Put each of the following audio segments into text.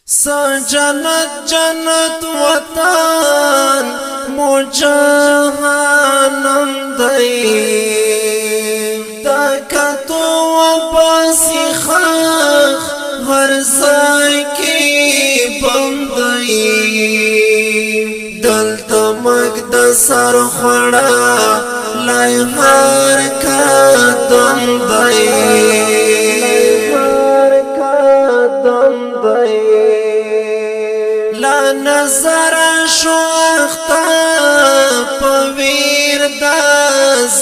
جنت جنت وطن مو جهنم دی تاکتو و باسی خاخ هر ځای کې بندی دلته مګ د سر خوړه لای هر قدم دی لا نظر شو اختا پویر دا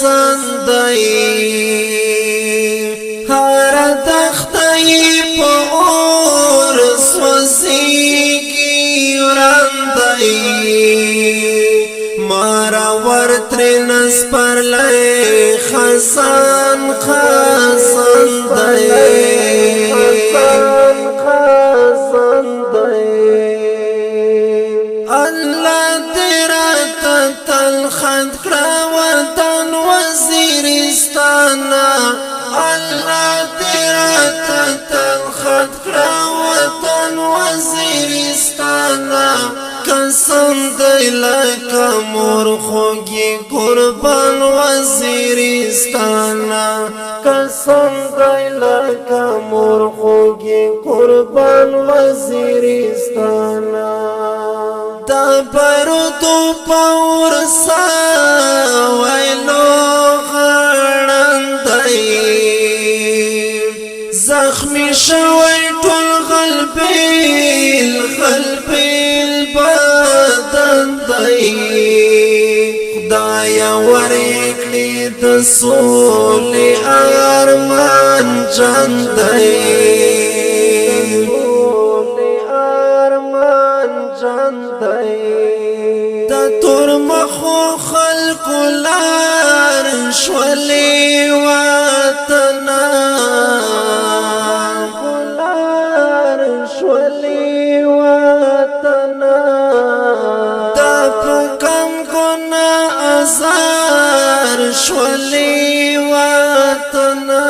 زندئی هر دختی پا اور سوزیگی رندئی مارا ورطرینس پر لئے خزان خزان دئی اللہ تیرا تل خد کرا وطن وزیرستانا اللہ تیرا تل خد کرا وطن وزیرستانا قسم دی لکا مور خوگی قربان وزیرستانا قسم دی لکا مور خوگی قربان وزیرستانا دا برودو پاور سا ویلو غرندائی زخمی شوی ټول غلبیل بدن دائی خدایا ورکلی دسولی ارمان جندائی دا تور مخو خلق لار شولی وطنا دا پکم گنا ازار شولی وطنا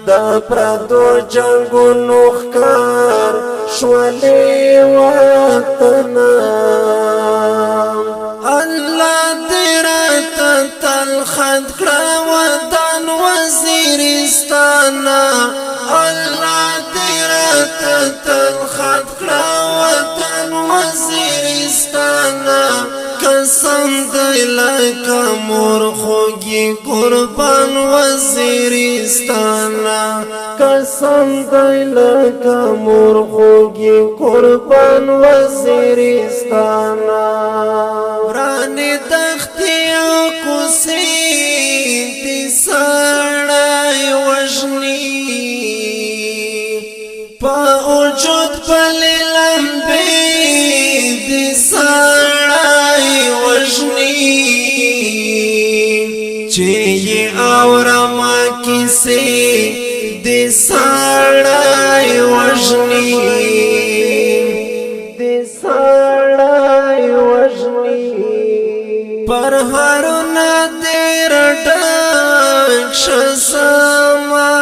دا پردو جنگو نخکار شولی وطنا اللہ تیرا تل خد کرا وطن وزیرستانا اللہ تیرا تل خد کرا وطن وزیرستانا قسم دی لکا مور خوگی قربان وزیرستانا قسم دی لکا مور خوگی قربان وزیرستانا رانی دختی او کسی دی سڑای وجنی پا اوجود پلی لمبی دی سڑای وجنی چی آورما کسی دی سڑای وجنی پر هرنا دیر ڈاک شزمازانا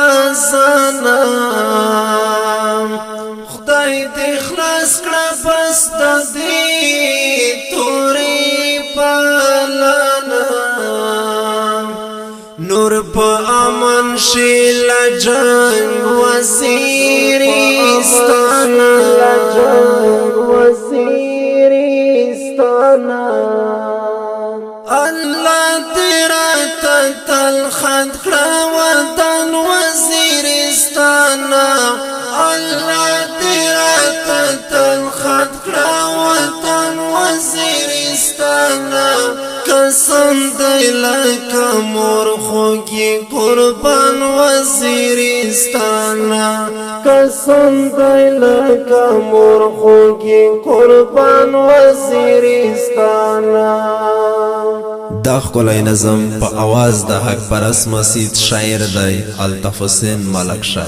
خدای دی خلاص کڑا بس دا دی توری پالانا نور پا امن شیل جنگ وزیرستانا اللہ تیرا تل خد کرا وطن وزیرستانا اللہ تیرا تل خد کرا وطن وزیرستانا قسم دی لکا مور خوگی قربان وزیرستانا قسم دی لکا مور خوگی قربان وزیرستانا دا ښکلی نظم په اواز د حق پرست مسیح شاعر دی الطف حسین ملک شاه.